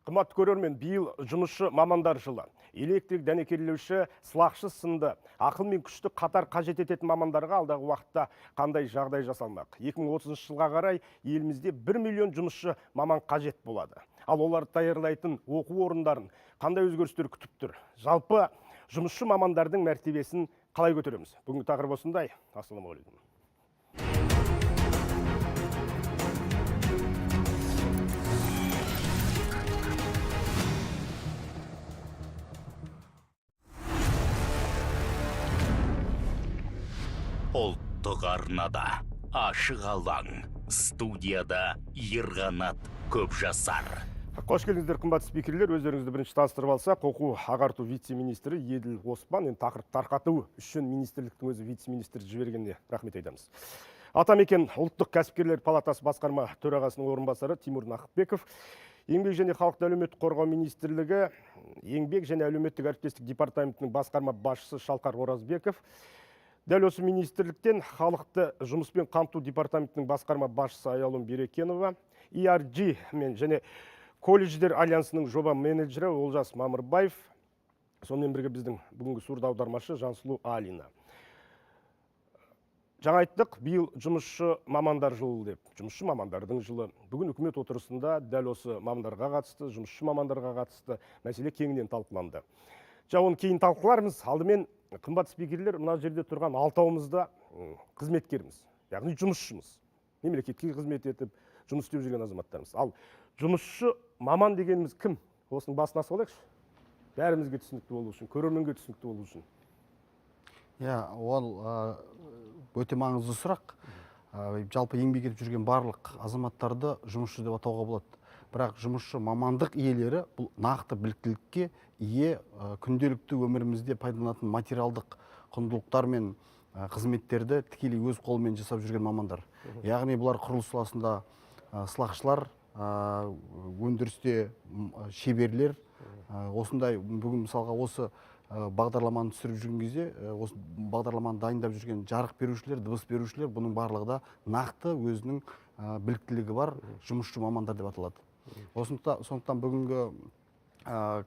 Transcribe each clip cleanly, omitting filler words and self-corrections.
Қымбатты көрермен, биыл жұмысшы мамандар жылы. Электрик дәнекерлеуші, сылақшы сынды ақыл мен күшті қатар қажет ететін мамандарға алдағы уақытта қандай жағдай жасалмақ? 2030 жылға қарай елімізде 1 миллион жұмысшы маман қажет болады. Ал оларды даярлайтын оқу орындарын қандай өзгерістер күтіп тұр? Жалпы жұмысшы мамандардың мәртебесін қалай көтереміз? Бүгінгі тақырып осындай. Ассалаумағалейкум. Ұлттық арнада ашық алаң, студияда Ерғанат Көпжасар. Қош келдіңіздер, қымбатты спикерлер. Өздеріңізді бірінші таныстырып алсақ, оқу ағарту вице-министрі Еділ Оспан, тақырып тарқату үшін министрліктің өзі вице-министр жібергеніне рахмет айтамыз. Атамекен ұлттық кәсіпкерлер палатасы басқарма төрағасының орынбасары Тимур Нақыпбеков, Еңбек және халықты әлеуметтік қорғау министрлігі, Еңбек және әлеуметтік әріптестік департаментінің басқарма басшысы Шалқар Оразбеков, дәл осы министрліктен халықты жұмыспен қамту департаментінің басқарма басшысы Аялым Берекенова, ERG мен және колледждер альянсының жоба менеджері Олжас Мамырбаев, сонымен бірге біздің бүгінгі сурда аудармашы Жансұлу Алина. Жаңа айттық, биыл жұмысшы мамандар жылы деп. Жұмысшы мамандардың жылы. Бүгін үкімет отырысында дәл осы мамандарға қатысты, жұмысшы мамандарға қатысты мәселе кеңінен талқыланды. Оны кейін талқылармыз. Алдымен қымбат спикерлер, мына жерде тұрған алтауымызда қызметкеріміз, яғни жұмысшымыз. Мемлекетке қызмет етіп, жұмыс істеп жүрген азаматтарымыз. Ал жұмысшы маман дегеніміз кім? Осының басын асып алайықшы. Бәрімізге түсінікті болу үшін, көрерменге түсінікті болу үшін. Ол өте маңызды сұрақ. Жалпы еңбек етіп жүрген барлық азаматтарды жұмысшы деп атауға болады. Бірақ жұмысшы мамандық иелері бұл нақты біліктілікке ие, күнделікті өмірімізде пайдаланатын материалдық құндылықтар мен қызметтерді тікелей өз қолымен жасап жүрген мамандар. Яғни бұлар құрылыс саласында сылақшылар, өндірісте шеберлер, осындай бүгін мысалға осы бағдарламаны түсіріп жүрген кезде, осы бағдарламаны дайындап жүрген жарық берушілер, дыбыс берушілер, бұның барлығы да нақты өзінің біліктілігі бар жұмысшы мамандар деп аталады. Сондықтан бүгінгі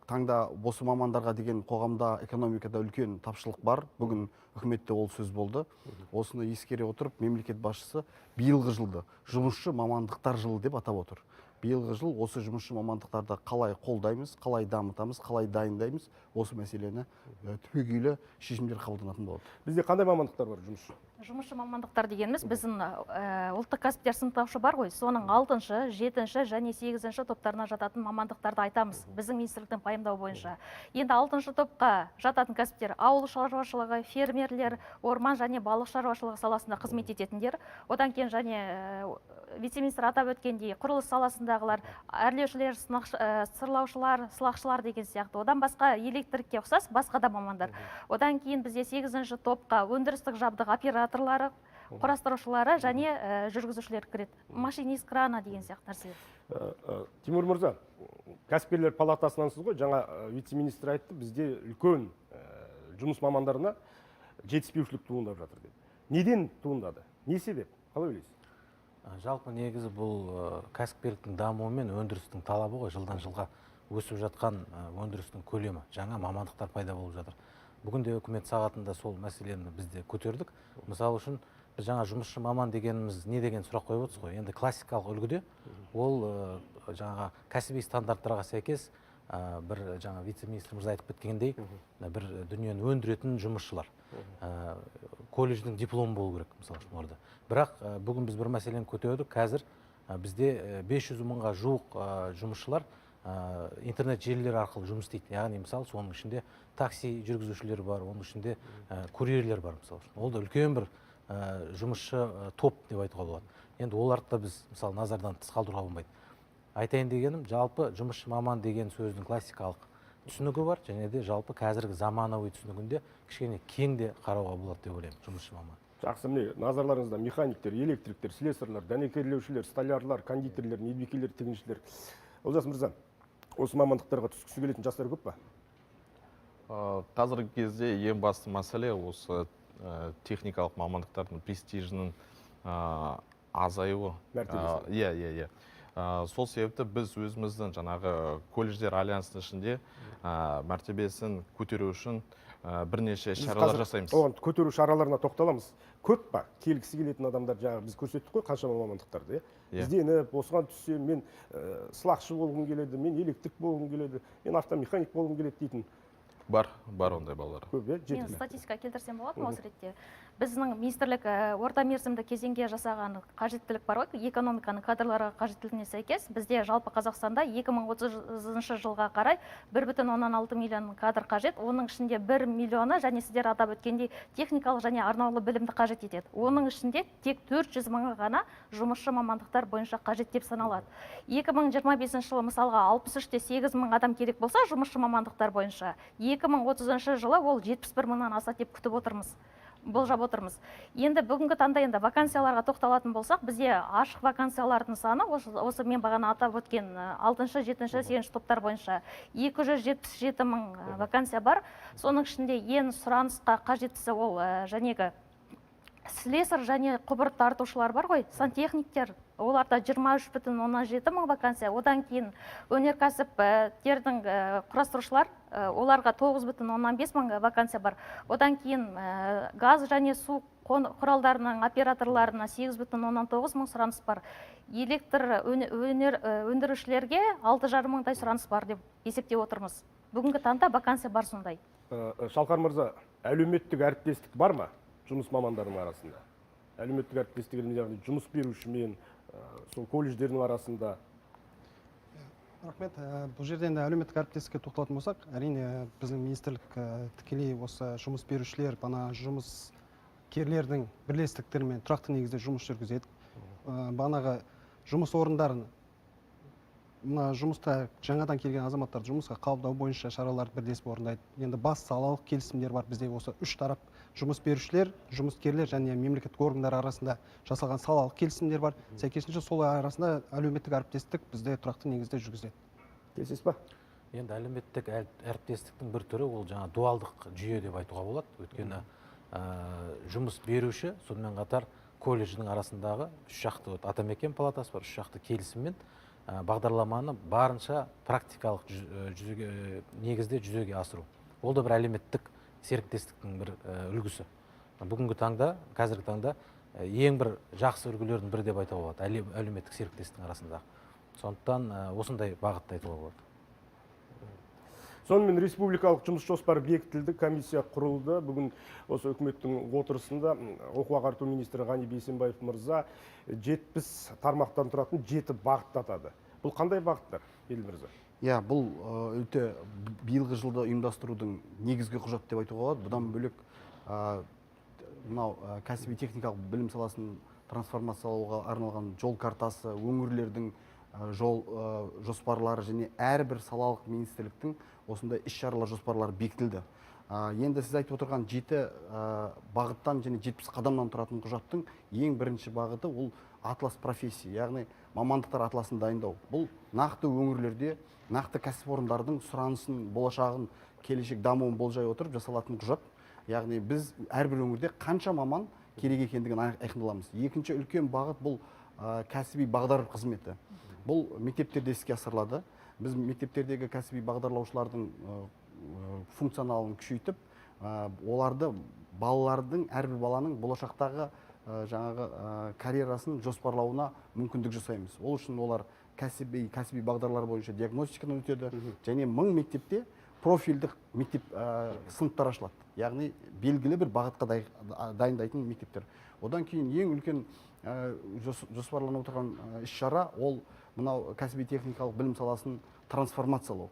таңда осы мамандарға деген қоғамда, экономикада үлкен тапшылық бар. Бүгін үкіметте ол сөз болды. Осыны ескере отырып, мемлекет басшысы биылғы жылды жұмысшы мамандықтар жылы деп атап отыр. Биылғы жыл осы жұмысшы мамандықтарды қалай қолдаймыз, қалай дамытамыз, қалай дайындаймыз, осы мәселені түбегейлі шешімдер қабылданатын болады. Бізде қандай мамандықтар бар жұмысшы? Жұмысшы мамандықтар дегеніміз біздің ұлттық кәсіптер сыныптаушы бар ғой, соның 6-шы, 7-ші және 8-ші топтарына жататын мамандықтарды айтамыз біздің министрліктің пайымдау бойынша. Енді 6-шы топқа жататын кәсіптер ауыл шаруашылығы, фермерлер, орман және балық шаруашылығы саласында қызмет ететіндер. Одан кейін және вице-министр атап өткендей, құрылыс саласындағылар, әрлеушілер, сырлаушылар, сылақшылар деген сияқты. Одан басқа электрикке ұқсас басқа да мамандар. Одан кейін бізде 8-ші топқа өндірістік жабдық операторлары, құрастырушылары және жүргізушілер кіреді. Машинист, крана деген сияқты нәрселер. Тимур мырза, кәсіпкерлер палатасынансыз ғой, жаңа вице-министр айтты, бізде үлкен жұмыс мамандарына жетіспеушілік туындап жатыр деп. Неден туындады? Не себеп? Қалай ойлайсыз? Жалпы негізі бұл кәсіпкерліктің дамуы мен өндірістің талабы ғой, жылдан жылға өсіп жатқан өндірістің көлемі, жаңа мамандықтар пайда болып жатыр. Бүгінде үкімет сағатында сол мәселені бізде көтердік. Мысалы үшін жаңа жұмысшы маман дегеніміз не деген сұрақ қойып отырсыз ғой. Енді классикалық үлгіде ол жаңа кәсіби стандарттарға сәйкес бір жаңа вице-министр мырза айтып кеткендей бір дүниені өндіретін жұмысшылар. Колледждің дипломы болу керек, мысалы үшін орда. Бірақ бүгін біз бір мәселені көтердік. Қазір бізде 500 мыңға жуық жұмысшылар интернет желілер арқылы жұмыс істейді. Яғни мысалы соның ішінде такси жүргізушілер бар, оның ішінде курьерлер бар, мысалы үшін. Ол да үлкен бір жұмысшы топ деп айтуға болады. Енді оларды да біз мысалы назардан тыс қалдыруға болмайды. Айтайын дегенім, жалпы жұмысшы маман деген сөздің классикалық түсінігі бар, және де жалпы қазіргі заманауи түсінігінде кішкене кең де қарауға болады деп ойлаймын, жұмысшы маман. Жақсы, міне назарларыңызда механиктер, электриктер, слесарлар, дәнекерлеушілер, столярлар, кондитерлер, медбикелер, тігіншілер. Олжас мырза, осы мамандықтарға түскісі келетін жастар көп па? Қазіргі кезде ең басты мәселе осы техникалық мамандықтардың престижінің азаюы. Мәртебесі. Сол себепті біз өзіміздің жаңағы колледждер альянсының ішінде мәртебесін көтеру үшін бірнеше шаралар жасаймыз. Оған көтеру шараларына тоқталамыз. Көп па? Келгісі келетін адамдар, жаңағы біз көрсеттік қой қаншама мамандықтарды. Ізденіп, осыған түссем, мен сылақшы болғым келеді, мен электрик болғым келеді, мен автомеханик болғым келеді дейтін. Бар ондай балалар. Көп, мен статистика келтірсем болады ма осы ретте? Біздің министрлік орта мерзімді кезеңге жасаған қажеттілік бар ғой, экономиканың кадрларға қажеттілігіне сәйкес, бізде жалпы Қазақстанда 2030 жылға қарай 1,6 миллион кадр қажет, оның ішінде 1 миллионы, және сіздер атап өткендей, техникалық және арнаулы білімді қажет етеді. Оның ішінде тек 400 мыңы ғана жұмысшы мамандықтар бойынша қажет деп саналады. 2025 жылы мысалға 63,8 мың адам керек болса, жұмысшы мамандықтар бойынша, 2030 жылы ол 71 мыңнан аса деп күтіп отырмыз. Болжап отырмыз. Енді бүгінгі таңда енді вакансияларға тоқталатын болсақ, бізде ашық вакансиялардың саны осы мен бағана атап өткен 6-шы, 7-шы, 8-шы топтар бойынша 277 мың вакансия бар. Соның ішінде ең сұранысқа қажеттісі ол жәнегі слесарь және құбыр тартушылар бар ғой, сантехниктер, оларда 23,7 мың вакансия. Одан кейін өнеркәсіптердің құрастырушылар, оларға 9,15 мың вакансия бар. Одан кейін газ және су құралдарының операторларына 8,19 мың сұраныс бар. Электр өндірушілерге 6,5 мыңдай сұраныс бар деп есептеп отырмыз. Бүгінгі таңда вакансия бар сондай. Шалқар мырза, әлеуметтік әріптестік бар ма жұмыс мамандарының арасында? Әлеуметтік әріптестік, яғни жұмыс берушімен, сол колледждердің арасында. Рахмет. Бұл жерде енді әлеуметтік әріптестікке тоқталатын болсақ, әрине біздің министрлік тікелей осы жұмыс берушілер, жұмыскерлердің бірлестіктерімен тұрақты негізде жұмыс жүргізеді. Бағанағы жұмыс орындарын, мына жұмыста жаңадан келген азаматтарды жұмысқа қабылдау бойынша шараларды бірлесіп орындайды. Енді бас салалық келісімдер бар бізде, осы үш тарап: жұмыс берушілер, жұмыскерлер және мемлекеттік органдар арасында жасалған салалық келісімдер бар. Сәйкесінше сол арасында әлеуметтік әріптестік бізде тұрақты негізде жүргізіледі. Келісесіз ба? Енді әлеуметтік әріптестіктің бір түрі ол жаңа дуалдық жүйе деп айтуға болады. Өйткені жұмыс беруші, сонымен қатар колледждің арасындағы үш жақты атамекен палатасы бар, үш жақты келісіммен бағдарламаны барынша практикалық негізде жүзеге асыру. Ол да бір әлеуметтік серіктестіктің бір үлгісі. Бүгінгі таңда, қазіргі таңда ең бір жақсы үлгілердің бірі деп айтуға болады әлеуметтік серіктестіктің арасында. Сондықтан осындай бағытта айтуға болады. Сонымен республикалық жұмыс жоспары бекітілді, комиссия құрылды. Бүгін осы үкіметтің отырысында оқу ағарту министрі Ғани Бейсенбаев мырза 70 тармақтан тұратын 7 бағыт атады. Бұл қандай бағыттар, Еділ мырза? Бұл өте биылғы жылды ұйымдастырудың негізгі құжат деп айтуға болады. Бұдан бөлек мынау кәсіби техникалық білім саласын трансформациялауға арналған жол картасы, өңірлердің жол жоспарлары және әрбір салалық министрліктің осындай іс-шаралар жоспарлары бекітілді. Енді сіз айтып отырған 7 бағыттан және 70 қадамнан тұратын құжаттың ең бірінші бағыты ол атлас профессия, яғни мамандықтар атласын дайындау. Бұл нақты өңірлерде нақты кәсіпорындардың сұранысын, болашағын, келешек дамуын болжай отырып жасалатын құжат. Яғни біз әрбір өңірде қанша маман керек екендігін айқындаламыз. Екінші үлкен бағыт бұл кәсіби бағдар қызметі. Бұл мектептерде іске асырылады. Біз мектептердегі кәсіби бағдарлаушылардың функционалын күшейтіп, оларды балалардың, әрбір баланың болашақтағы жаңағы карьерасын жоспарлауына мүмкіндік жасаймыз. Ол үшін олар кәсіби бағдарлар бойынша диагностиканы өтеді, және 1000 мектепте профильдік мектеп сыныптар ашылады. Яғни белгілі бір бағытқа дайындайтын мектептер. Одан кейін ең үлкен жоспарланып отырған іс-шара ол мынау кәсіби техникалық білім саласын трансформациялау.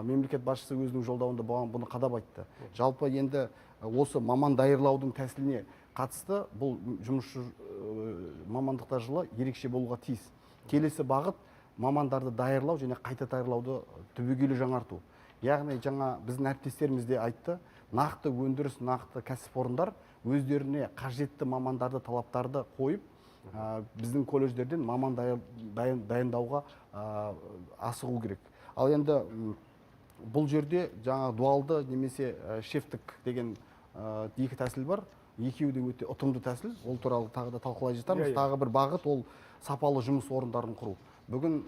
Мемлекет басшысы өзінің жолдауында бұны қадап айтты. Жалпы енді осы маман даярлаудың тәсіліне қатысты бұл жұмысшы мамандықтар жылы ерекше болуға тиіс. Келесі бағыт мамандарды даярлау және қайта даярлауды түбегейлі жаңарту. Яғни жаңа біздің әріптестеріміз де айтты, нақты өндіріс, нақты кәсіпорындар өздеріне қажетті мамандарды, талаптарды қойып, біздің колледждерден маман дайындауға асығу керек. Ал енді бұл жерде жаңа дуалды немесе шефтік деген екі тәсіл бар. Екеуі де өте ұтымды тәсіл. Ол туралы тағы да талқылай жатармыз. Тағы бір бағыт ол сапалы жұмыс орындарын құру. Бүгін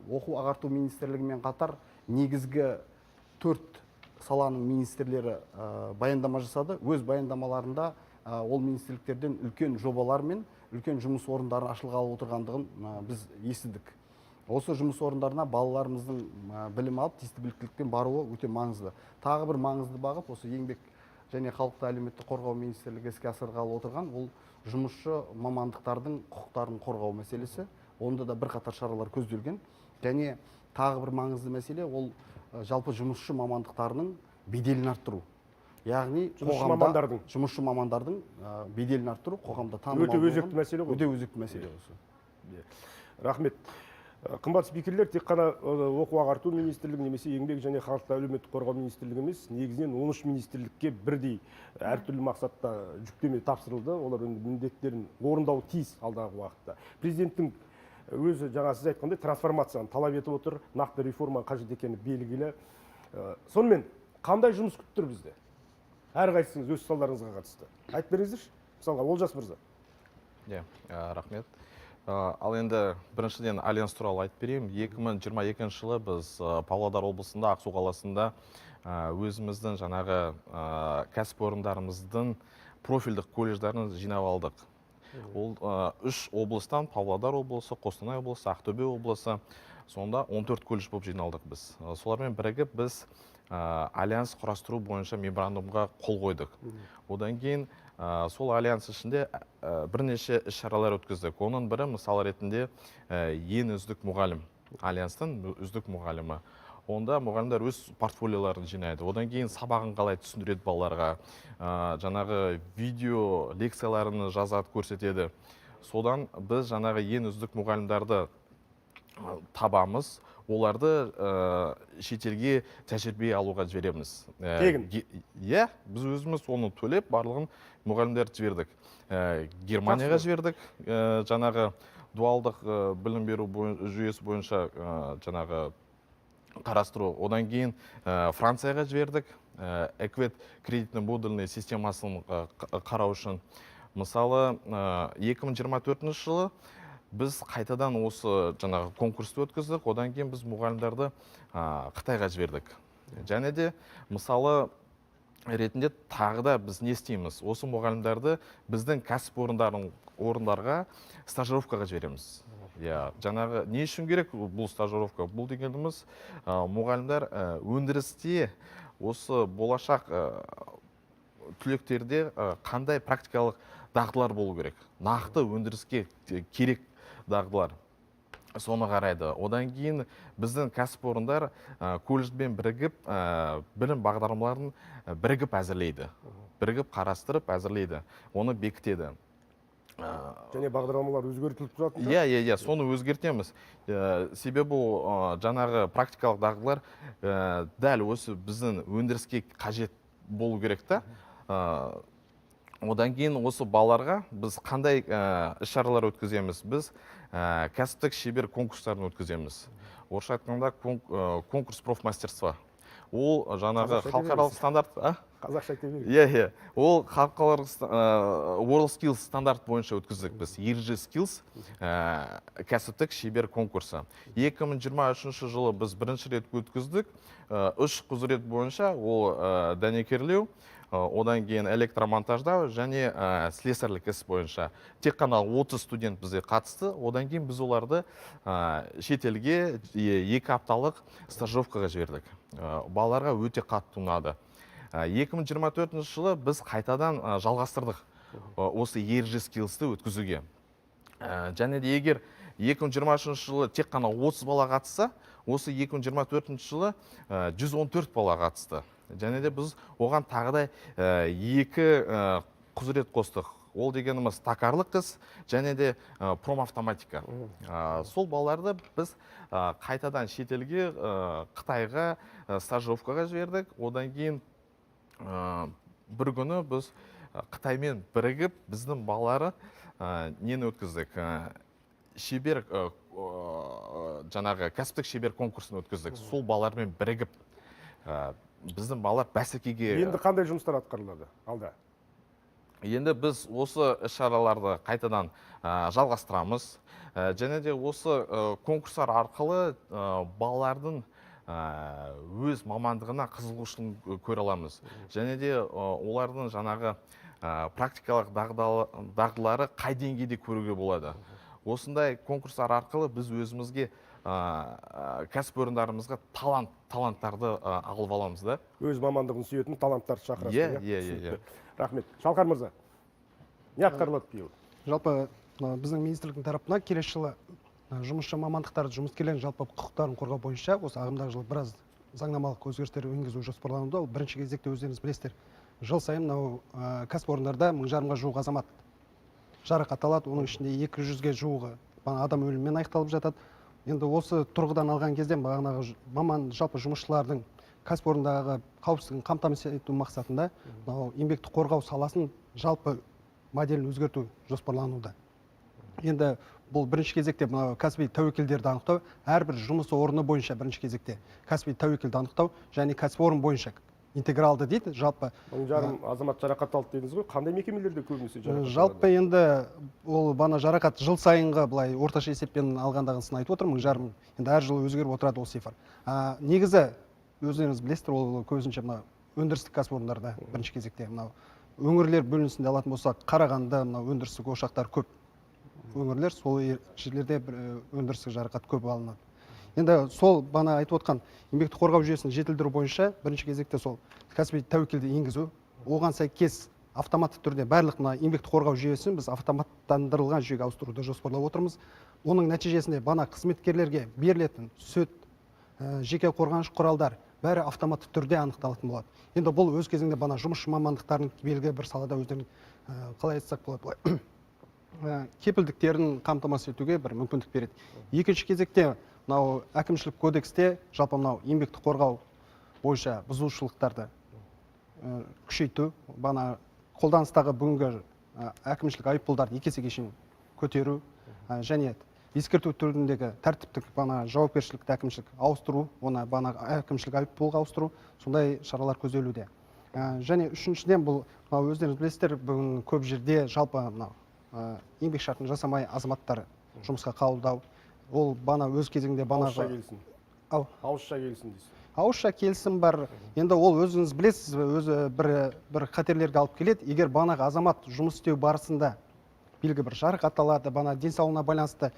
оқу ағарту министрлігімен қатар негізгі 4 саланың министрлері баяндама жасады. Өз баяндамаларында ол министрліктерден үлкен жобалар мен үлкен жұмыс орындарын ашылғалы отырғандығын біз естідік. Осы жұмыс орындарына балаларымыздың білім алып, тиісті біліктілікпен баруы өте маңызды. Тағы бір маңызды бағыт осы еңбек және халықты әлеуметтік қорғау министрлігі іске асырғалы отырған ол жұмысшы мамандықтардың құқықтарын қорғау мәселесі. Онда да бірқатар шаралар көзделген. Және тағы бір маңызды мәселе ол жалпы жұмысшы мамандықтарының беделін арттыру. Яғни жұмысшы мамандардың беделін арттыру, қоғамда танымал өте өзекті мәселе ғой. Өте өзекті мәселе осы. Рахмет. Қымбат спикерлер, тек қана оқу ағарту министрлігі немесе еңбек және халықты әлеуметтік қорғау министрлігі емес, негізінен 13 министрлікке бірдей әртүрлі мақсатта жүктеме тапсырылды. Олар міндеттерін орындауы тиіс алдағы уақытта. Президенттің өзі жаңа сіз айтқандай трансформацияны талап етіп отыр, нақты реформа қажет екені белгілі. Сонымен қандай жұмыс күтіп тұр бізде? Әрқайсыңыз өз салдарыңызға қатысты. Айтып беріңіздерші. Мысалға Олжас мырза. Рахмет. Ал енді біріншіден альянс туралы айтып берейін. 2022 жылы біз Павлодар облысында, Ақсу қаласында өзіміздің жаңағы кәсіпорындарымыздың профильдік колледждарын жинап алдық. Ол 3 облыстан, Павлодар облысы, Қостанай облысы, Ақтөбе облысы, сонда 14 колледж болып жиналдық біз. Солармен бірігіп біз альянс құрастыру бойынша меморандумға қол қойдық. Одан кейін сол альянс ішінде бірнеше іс-шаралар өткіздік. Оның бірі мысал ретінде ең үздік мұғалім, альянстың үздік мұғалімі. Онда мұғалімдер өз портфолиоларын жинайды. Одан кейін сабағын қалай түсіндіреді балаларға, жаңағы видео лекцияларын жазады, көрсетеді. Содан біз жаңағы ең үздік мұғалімдерді табамыз, оларды шетелге тәжірибе алуға жібереміз. Тегін? Иә, біз өзіміз оны төлеп, барлығын мұғалімдерді жібердік. Германияға жібердік, жаңағы дуалдық білім беру жүйесі бойынша жаңағы қарастыру. Одан кейін Францияға жібердік, эквет кредитно-модульный системасын қарау үшін. Мысалы, 2024 жылы біз қайтадан осы жаңағы конкурсты өткіздік, одан кейін біз мұғалімдерді Қытайға жібердік. Және де мысалы ретінде тағы да біз не істейміз? Осы мұғалімдерді біздің кәсіпорындарға стажировкаға жібереміз. Жаңағы не үшін керек бұл стажировка? Бұл дегеніміз мұғалімдер өндірісте осы болашақ түлектерде қандай практикалық дағдылар болу керек? Нақты өндіріске керек дағдылар. Соны қарайды. Одан кейін біздің кәсіпорындар колледжбен бірігіп білім бағдарламаларын бірігіп әзірлейді. Бірігіп қарастырып әзірлейді. Оны бекітеді. Және бағдарламалар өзгертіліп тұрады? Иә, соны өзгертеміз. Себебі жаңағы практикалық дағдылар дәл осы біздің өндіріске қажет болу керек та. Одан кейін осы балаларға біз қандай іс-шаралар өткіземіз? Біз кәсіптік шебер конкурстарын өткіземіз. Орысша айтқанда конкурс профмастерства. Ол жаңағы халықаралық стандарт. Қазақша айтып беріңіз. Иә. Ол халықаралық World Skills стандарт бойынша өткіздік біз. ERG Skills кәсіптік шебер конкурсы. 2023 жылы біз бірінші рет өткіздік. 3 құзырет бойынша ол дәнекерлеу, одан кейін электромонтаждау және слесарлік іс бойынша. Тек қана 30 студент бізге қатысты. Одан кейін біз оларды шетелге 2 апталық стажировкаға жібердік. Балаларға өте қатты ұнады. 2024 жылы біз қайтадан жалғастырдық осы ERG Skills'ты өткізуге. Және де егер 2023 жылы тек қана 30 бала қатысса, осы 2024 жылы 114 бала қатысты. Және де біз оған тағыдай 2 құзырет қостық. Ол дегеніміз тақарлық іс және де промавтоматика. Сол балаларды біз қайтадан шетелге, Қытайға стажировкаға жібердік. Одан кейін бір күні біз Қытаймен бірігіп, біздің балалары нені өткіздік? Шебер, жаңағы кәсіптік шебер конкурсын өткіздік. Сол балалармен бірігіп, біздің балалар бәсекеге... Енді қандай жұмыстар атқарылады алда? Енді біз осы іс-шараларды қайтадан жалғастырамыз. Және де осы конкурстар арқылы балалардың өз мамандығына қызығушылығын көре аламыз. Және де олардың жаңағы практикалық дағдылары қай деңгейде көруге болады. Осындай конкурстар арқылы біз өзімізге кәсіпорындарымызға таланттарды алып аламыз да. Өз мамандығын сүйетін таланттарды шақырасыз. Иә. Рахмет. Шалқар мырза, не атқарылады биыл? Жалпы біздің министрліктің тарапынан келесі жылы жұмысшы мамандықтарды жұмыскерлердің жалпы құқықтарын қорғау бойынша осы ағымдағы жылы біраз заңнамалық өзгерістер енгізу жоспарлануда. Ол бірінші кезекте өздеріңіз білесіздер, жыл сайын мынау кәсіпорындарда 1000-ға жуық азамат жарақат алады, оның ішінде 200-ге жуығы адам өлімімен аяқталып жатады. Енді осы тұрғыдан алған кезде бағанағы маман жалпы жұмысшылардың кәсіпорындағы қауіпсіздігін қамтамасыз ету мақсатында еңбекті қорғау саласын жалпы моделін өзгерту жоспарлануда. Енді бұл бірінші кезекте кәсіби тәуекелдерді анықтау, әрбір жұмыс орны бойынша бірінші кезекте кәсіби тәуекелді анықтау және кәсіпорын бойынша интегралды дейді. Жалпы 1000 азамат жарақат алды дедіңіз ғой, қандай мекемелерде көбінесе жарақат? Жалпы енді ол бана жарақат жыл сайынғы былай орташа есеппен алғандағысын айтып отыр, 1000. Енді әр жылы өзгеріп отырады ол цифр. Негізі өздеріңіз білесіздер, ол көбісінше мына өндірістік кәсіпорындарда бірінші кезекте мынау өңірлер бөлінісінде алатын болсақ, Қарағанды мынау өндірістік ошақтар көп өңірлер, сол жерлерде өндірістік жарақат көп алынады. Енді сол бана айтып отқан еңбекті қорғау жүйесін жетілдіру бойынша бірінші кезекте сол кәсіби тәуекелді енгізу, оған сәйкес автоматты түрде барлық мына еңбекті қорғау жүйесін біз автоматтандырылған жүйеге ауыстыруды жоспарлап отырмыз. Оның нәтижесінде бана қызметкерлерге берілетін сүт, жеке қорғаныш құралдар бәрі автоматты түрде анықталатын болады. Енді бұл өз кезегінде бана жұмысшы мамандықтарын белгілі бір салада өздерінің қалай айтсақ болады, кепілдіктерін қамтамасыз етуге бір мүмкіндік береді. Екінші кезекте мынау әкімшілік кодексте жалпы мынау еңбекті қорғау бойынша бұзушылықтарды күшейту, бана қолданыстағы бүгінгі әкімшілік айыппұлдарды 2 есеге шейін көтеру және ескерту түріндегі тәртіптік бана жауапкершілікті әкімшілік ауыстыру, оны бана әкімшілік айыппұлға ауыстыру, сондай шаралар көзделуде. Және үшіншіден бұл өздеріңіз білесіздер, бүгін көп жерде жалпы еңбек шартын жасамай азаматтар жұмысқа қабылдау, ол бана өз кезегінде Ауызша келісім. Ауызша келісім дейсіз. Ауызша келісім бар. Енді ол өзіңіз білесіз, өзі бір қатерлерге алып келеді. Егер банағы азамат жұмыс істеу барысында белгі бір жарақат алады, бана денсаулығына байланысты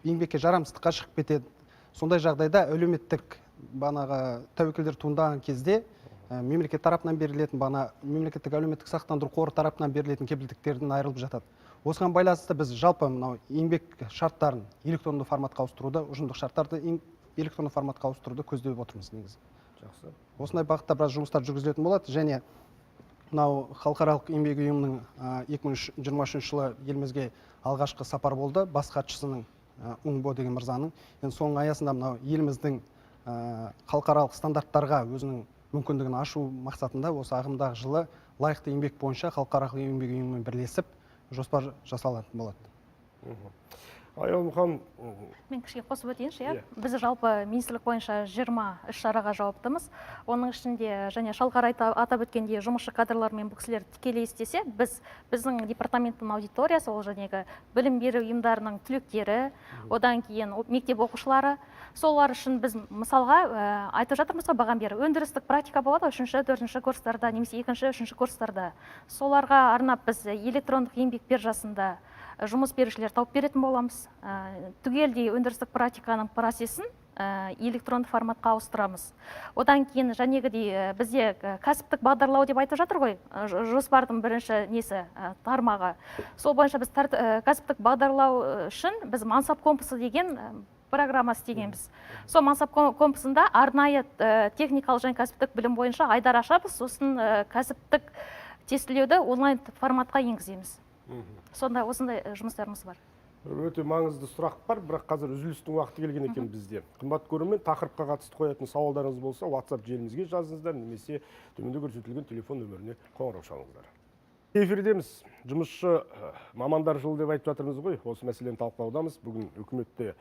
еңбекке жарамсыздыққа шығып кетеді. Сондай жағдайда әлеуметтік банағы тәуекелдер туындаған кезде мемлекет тарапынан берілетін мемлекеттік әлеуметтік сақтандыру қоры тарапынан берілетін кепілдіктерден айырылып жатады. Осыған байланысты біз жалпы еңбек шарттарын электронды форматқа ауыстыруды, ұжымдық шарттарды электронды форматқа ауыстыруды көздеп отырмыз негізі. Жақсы. Осындай бағытта біраз жұмыстар жүргізілетін болады. Және мынау халықаралық еңбек ұйымының 2023 жылы елімізге алғашқы сапар болды, бас хатшысының Уңбо деген мырзаның. Енді соның аясында мынау еліміздің халықаралық стандарттарға өзінің мүмкіндігін ашу мақсатында осы ағымдағы жылы лайықты еңбек бойынша халықаралық еңбек ұйымымен бірлесіп жоспар жасалатын болады. Аяулымхан, Мен кішкене қосып өтейінші, біз жалпы министрлік бойынша 20 іс-шараға жауаптымыз. Оның ішінде және Шалқар атап өткендей жұмысшы кадрлармен бұл кісілер тікелей істесе, біздің департаменттің аудиториясы, ол жәнегі білім беру ұйымдарының түлектері, одан кейін мектеп оқушылары, солар үшін біз мысалға айтып жатырмыз ғой баған бері өндірістік практика болады 3-4 курстарда немесе 2-3 курстарда. Соларға арнап біз электрондық еңбек биржасында жұмыс берушілер тауып беретін боламыз. Түгелдей өндірістік практиканың процесін электронды форматқа ауыстырамыз. Одан кейін жәнегідей бізде кәсіптік бағдарлау деп айтып жатыр ғой, жоспардың бірінші несі тармағы. Сол бойынша біз кәсіптік бағдарлау үшін біз мансап компасы деген программа істегенбіз. Сол мансап компасында арнайы техникалық және кәсіптік білім бойынша айдар ашамыз, сосын кәсіптік тестілеуді онлайн форматқа енгіземіз. Сонда осындай жұмыстарымыз бар. Өте маңызды сұрақ бар, бірақ қазір үзілістің уақыты келген екен бізде. Қымбат көрермен, тақырыпқа қатысты қоятын сауалдарыңыз болса, WhatsApp желімізге жазыңыздар, немесе төменде көрсетілген телефон нөміріне қоңырау шалыңыздар. Эфирдеміз. Жұмысшы мамандар жылы деп айтып жатырмыз ғой, осы мәселені талқылаудамыз. Бүгін үкіметте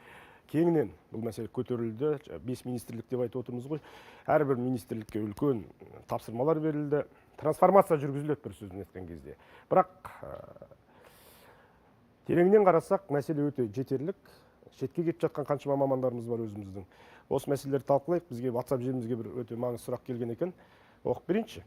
кеңінен бұл мәселе көтерілді. 5 министрлік деп айтып отырмыз ғой. Әрбір министрлікке үлкен тапсырмалар берілді. трансформация жүргізіледі бір сөзбен айтқан кезде. Бірақ тереңінен қарасақ, мәселе өте жетерлік. Шетке кетіп жатқан қаншама мамандарымыз бар өзіміздің. Осы мәселелерді талқылайық. Бізге WhatsApp желімізге бір өте маңызды сұрақ келген екен. Оқып берейінші.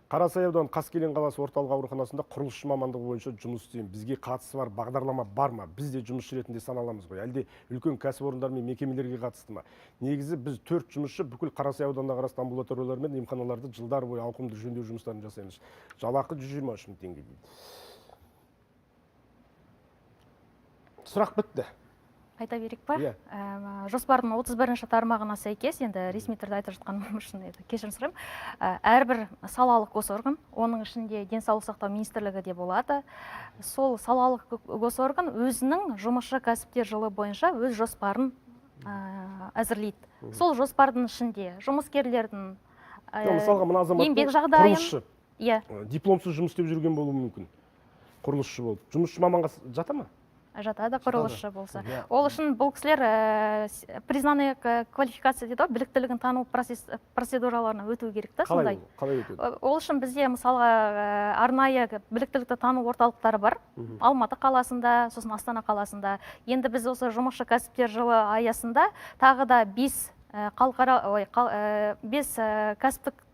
Қарасай ауданы Қаскелең қаласы орталық ауруханасында құрылысшы мамандығы бойынша жұмыс істеймін. Бізге қатысы бар бағдарлама бар ма? Біз де жұмысшы ретінде саналамыз ғой. Әлде үлкен кәсіпорындар мен мекемелерге қатысты ма? Негізі біз 4 жұмысшы бүкіл Қарасай ауданына қарасты амбулаториялар мен емханаларды жылдар бойы ауқымды жөндеу жұмыстарын жасаймыз. Жалақы 123 мың теңге дейді. Сұрақ бітті. Айта берейік па? Иә. Жоспардың 31-ші тармағына сәйкес, енді ресми түрде айтып жатқаным үшін кешірім сұраймын. Әрбір салалық госорган, оның ішінде денсаулық сақтау министрлігі де болады. Сол салалық госорган өзінің жұмысшы кәсіптер жылы бойынша өз жоспарын әзірлейді. Сол жоспардың ішінде жұмыскерлердің Мысалға, мына еңбек азаматтың жағдайын, құрылысшы, иә, дипломсыз жұмыс істеп жүрген болуы мүмкін. Құрылысшы болып. Жұмысшы маманға жата ма? жатады құрылысшы болса. Ол үшін бұл кісілер признанный квалификация дейді, біліктілігін тану процедураларына өту керек та, сондай. Қалай өтеді? Ол үшін бізде мысалға арнайы біліктілікті тану орталықтары бар. Алматы қаласында, сосын Астана қаласында. Енді біз осы жұмысшы кәсіптер жылы аясында тағы да 5 кәсіптік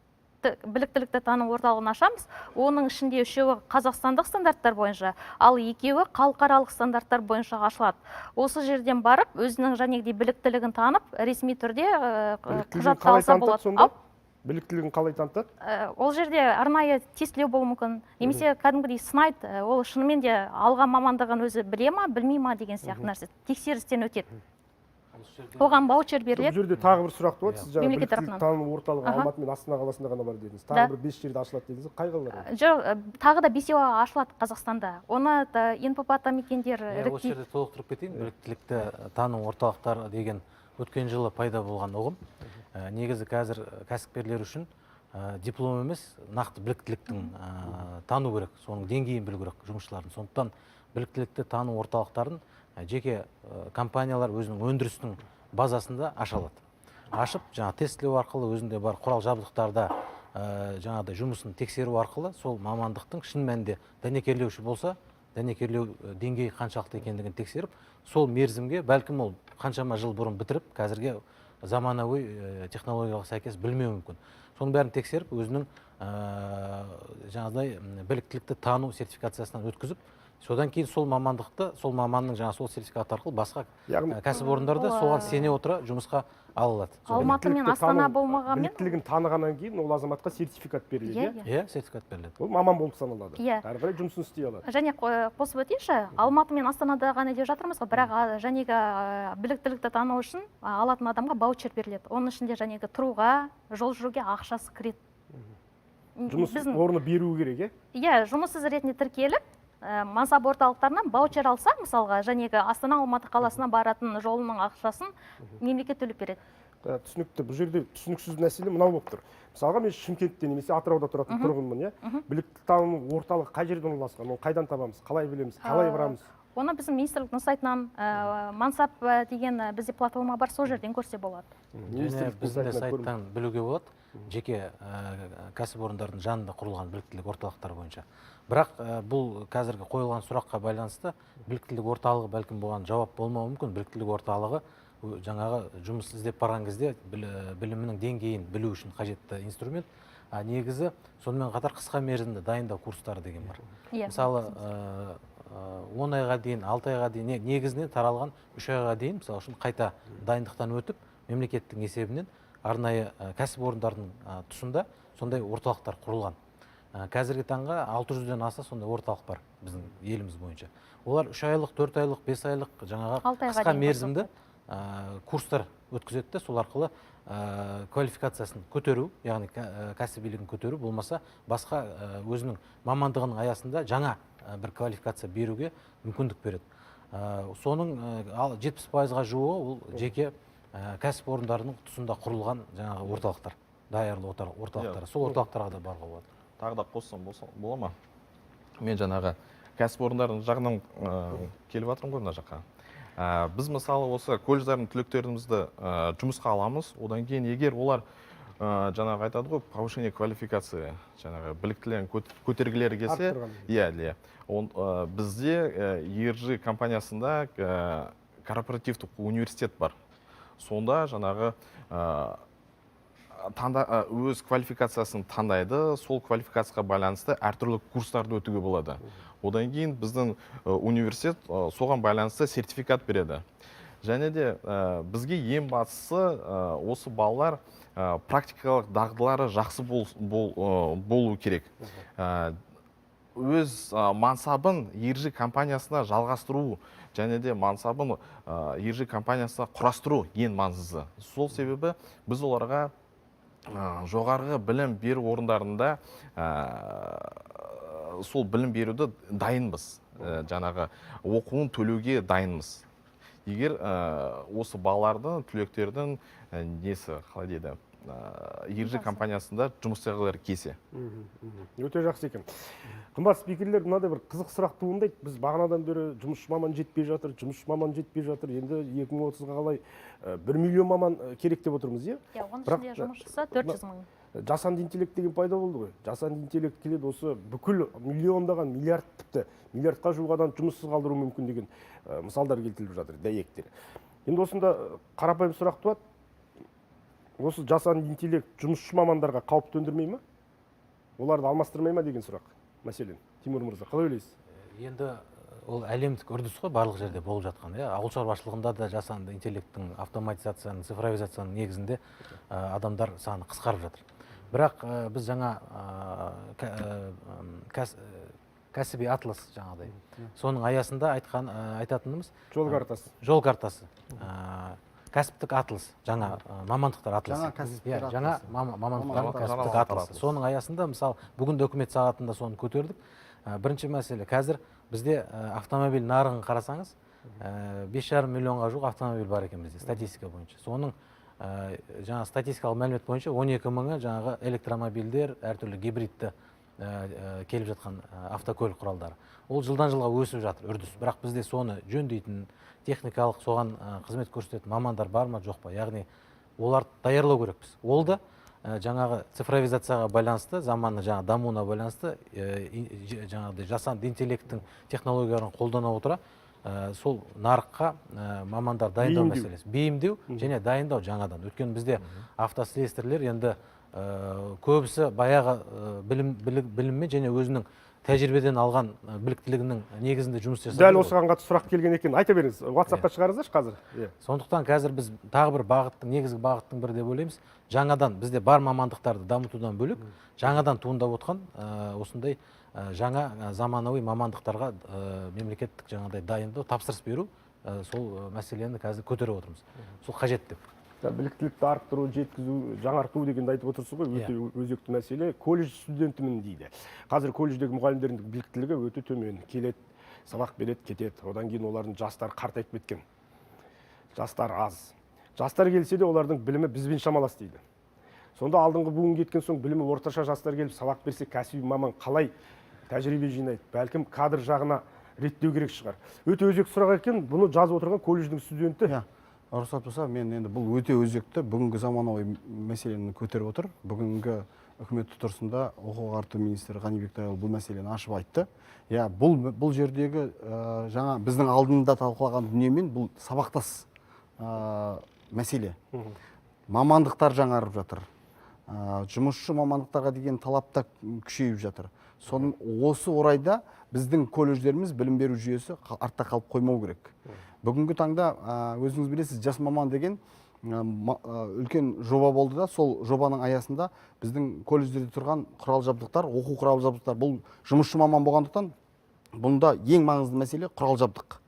біліктілікті тану орталығын ашамыз. Оның ішінде 3-і қазақстандық стандарттар бойынша, ал 2-і халықаралық стандарттар бойынша ашылады. Осы жерден барып, өзінің жәнегідей біліктілігін танып, ресми түрде құжатты алса болады. Біліктілігін қалай танытады? Ол жерде арнайы тестілеу болуы мүмкін. Немесе кәдімгідей сынайды, ол шынымен де алған мамандығын өзі біле ма, білмей ма деген сияқты нәрсе. Тексерістен өтеді. Оған баучер беріледі. Бұл жерде тағы бір сұрақ болады. Сіз жаңа Мемлекет біліктілік тарапынан. тану орталығы Алматы мен Астана қаласында ғана бар дедіңіз. Тағы бір 5 жерде ашылады дедіңіз. Қай қалалар? Жоқ, тағы да 5-і ашылады Қазақстанда. Оны НПП атамекендер Осы жерде толықтырып кетейін. Біліктілікті тану орталықтары деген өткен жылы пайда болған ұғым. Негізі қазір кәсіпкерлер үшін диплом емес, нақты біліктіліктің тану керек, соның деңгейін білу керек жұмысшылардың. Сондықтан біліктілікті тану орталықтарын жеке компаниялар өзінің өндірістің базасында аша алады. Ашып, тестілеу арқылы өзінде бар құрал жабдықтарда жаңағыдай жұмысын тексеру арқылы сол мамандықтың шын мәнінде дәнекерлеуші болса, дәнекерлеу деңгейі қаншалықты екендігін тексеріп, сол мерзімге бәлкім ол қаншама жыл бұрын бітіріп, қазірге заманауи технологияға сәйкес білмеуі мүмкін. Соның бәрін тексеріп, өзінің жаңағыдай біліктілікті тану сертификациясынан өткізіп, содан кейін сол мамандықты, сол маманның сол сертификат арқылы басқа кәсіпорындарда соған сене отыра жұмысқа алынады. Алматы мен Астана болмағанмен біліктілігін танығаннан кейін ол азаматқа сертификат беріледі. Иә, сертификат беріледі. Ол маман болып саналады. Иә. Әрі қарай жұмысын істей алады. және қосып өтейінші, Алматы мен Астанада ғана деп жатырмыз ғой, бірақ жәнегі біліктілікті тану үшін алатын адамға баучер беріледі. Оның ішінде жәнегі тұруға, жол жүруге ақшасы кіреді. Жұмыс орны беру керек, Иә, жұмыссыз ретінде тіркеліп, мансап орталықтарынан баучер алса, мысалға, жәнегі Астана Алматы қаласына баратын жолының ақшасын мемлекет төлеп береді. Түсінікті. Бұл жерде түсініксіз мәселе мынау болып тұр. Мысалға, мен Шымкентте немесе Атырауда тұратын тұрғынмын, біліктілік тану орталығы қай жерде орналасқан? Оны қайдан табамыз? Қалай білеміз? Қалай барамыз? Оны біздің министрліктің сайтынан мансап деген бізде платформа бар, сол жерден көрсе болады. Біздің сайттан білуге болады, жеке кәсіпорындардың жанында құрылған біліктілік орталықтары бойынша. Бірақ бұл қазіргі қойылған сұраққа байланысты біліктілік орталығы бәлкім болған жауап болмауы мүмкін. Біліктілік орталығы жаңағы жұмыс іздеп барған кезде білімінің деңгейін білу үшін қажетті инструмент. Негізі сонымен қатар қысқа мерзімді дайындау курстары деген бар. Мысалы 10 айға дейін, 6 айға дейін, негізінен таралған 3 айға дейін, мысалы үшін қайта дайындықтан өтіп, мемлекеттің есебінен арнайы кәсіпорындардың тұсында сондай орталықтар құрылған. Қазіргі таңға 600-ден аса сондай орталық бар біздің еліміз бойынша. Олар 3 айлық, 4 айлық, 5 айлық жаңағы қысқа мерзімді курстар өткізеді, сол арқылы квалификациясын көтеру, яғни кәсібилігін көтеру, болмаса басқа өзінің мамандығының аясында жаңа бір квалификация беруге мүмкіндік береді. Соның 70%-ға жуығы ол жеке кәсіпорындарының тұсында құрылған жаңағы орталықтар, даярлы орталықтар. Сол орталықтарға да баруға болады. Тағы да қоссам бола ма? Мен жаңағы кәсіпорындардың жағынан келіп жатырмын ғой мына жаққа. Біз мысалы осы колледждардың түлектерімізді жұмысқа аламыз. Одан кейін егер олар жаңағы айтады ғой, повышение квалификации, жаңағы біліктілерін көтергілері келсе, Арттырған. бізде ERG компаниясында корпоративтік университет бар. Сонда жаңағы өз квалификациясын таңдайды, сол квалификацияға байланысты әртүрлі курстарды өтуге болады. Одан кейін біздің университет соған байланысты сертификат береді. Және де бізге ең бастысы осы балалар практикалық дағдылары жақсы болу керек. Өз мансабын ERG компаниясына жалғастыру және де мансабын ERG компаниясына құрастыру ең маңыздысы. Сол себебі біз оларға жоғарғы білім беру орындарында сол білім беруді дайынбыз, жаңағы оқуын төлеуге дайынбыз. Егер осы балалардың, түлектердің несі, қалай дейді, ERG компаниясында жұмыс істегілері келсе. Өте жақсы екен. Қымбат спикерлер, мынадай бір қызық сұрақ туындайды. Біз бағанадан бері жұмысшы маман жетпей жатыр. Енді 2030-ға қалай 1 миллион маман керек деп отырмыз, иә? Оның ішінде жұмысшысы 400 мың. Жасанды интеллект деген пайда болды ғой. Жасанды интеллект келеді, осы бүкіл миллиондаған, миллиард, тіпті миллиардқа жуық адам жұмыссыз қалдыруы мүмкін деген мысалдар келтіріліп жатыр, дәйектер. Енді осында қарапайым сұрақ туады. Осы жасанды интеллект жұмысшы мамандарға қауіп төндірмей ме? Оларды алмастырмай ма деген сұрақ. Мәселен, Тимур мырза, қалай ойлайсыз? Енді ол әлемдік үрдіс қой, барлық жерде болып жатқан. Ауыл шаруашылығында да жасанды интеллекттің, автоматизацияның, цифровизацияның негізінде адамдар саны қысқарып жатыр. Бірақ біз жаңа кәсіби атлас жаңағыдай. Соның аясында айтатынымыз жол картасы. Кәсіптік атлас, жаңа мамандықтар атласы. Жаңа мамандықтар кәсіптік атласы. Соның аясында, мысалы, бүгін үкімет сағатында соны көтердік. Бірінші мәселе, қазір бізде автомобиль нарығын қарасаңыз, 5,5 миллионға жуық автомобиль бар екен бізде, статистика бойынша. Соның жаңа статистикалық мәлімет бойынша 12 мыңы жаңағы электромобильдер, әртүрлі гибридті келіп жатқан автокөлік құралдары. Ол жылдан жылға өсіп жатыр, үрдіс. Бірақ бізде соны жөндейтін, техникалық соған қызмет көрсететін мамандар бар ма, жоқ па? Яғни оларды даярлау керекпіз. Ол да жаңағы цифровизацияға байланысты, заманның жаңа дамуына байланысты, жаңағыдай жасанды интеллекттің технологияларын қолдана отыра, сол нарыққа мамандар дайындау мәселесі. Бейімдеу және дайындау жаңадан. Өйткені бізде автослесарьлер енді көбісі баяғы біліммен және өзінің тәжірибеден алған біліктілігінің негізінде жұмыс жасайды. Дәл осыған қатысты сұрақ келген екен. Айта беріңіз, WhatsApp-қа шығарыңыздаршы қазір. Сондықтан қазір біз тағы бір бағыттың, негізгі бағыттың бірі деп ойлаймыз. Жаңадан бізде бар мамандықтарды дамытудан бөлек, жаңадан туындап отқан осындай жаңа заманауи мамандықтарға мемлекеттік жаңағыдай дайындау, тапсырыс беру, сол мәселені қазір көтеріп отырмыз. Сол қажет деп. Біліктілікті арттыру, жеткізу, жаңарту дегенді айтып отырсыз ғой, өте өзекті мәселе. Колледж студентімін дейді. Қазір колледждегі мұғалімдердің біліктілігі өте төмен. Келеді, сабақ береді, кетеді. Одан кейін олардың жастар қартайып кеткен. Жастар аз. Жастар келсе де олардың білімі бізбен шамалас дейді. Сонда алдыңғы буын кеткен соң білімі орташа жастар келіп сабақ берсе, кәсіби маман қалай тәжірибе жинайды? Бәлкім кадр жағына реттеу керек шығар. Өте өзекті сұрақ екен. Бұны жазып отырған колледждің студенті. Рұқсат болса, мен енді бұл өте өзекті, бүгінгі заманауи мәселені көтеріп отыр. Бүгінгі үкімет отырысында оқу-ағарту министрі Ғанибек Тайұлы бұл мәселені ашып айтты. Бұл жердегі жаңа біздің алдында талқылаған дүниемен бұл сабақтас мәселе. Мамандықтар жаңарып жатыр. Жұмысшы мамандықтарға деген талап та күшейіп жатыр. Осы орайда біздің колледждеріміз білім беру жүйесі артта қалып қоймау керек. Бүгінгі таңда өзіңіз білесіз, жас маман деген үлкен жоба болды да, сол жобаның аясында біздің колледждерде тұрған құрал жабдықтар, оқу құрал жабдықтар, бұл жұмысшы маман болғандықтан бұнда ең маңызды мәселе құрал жабдық.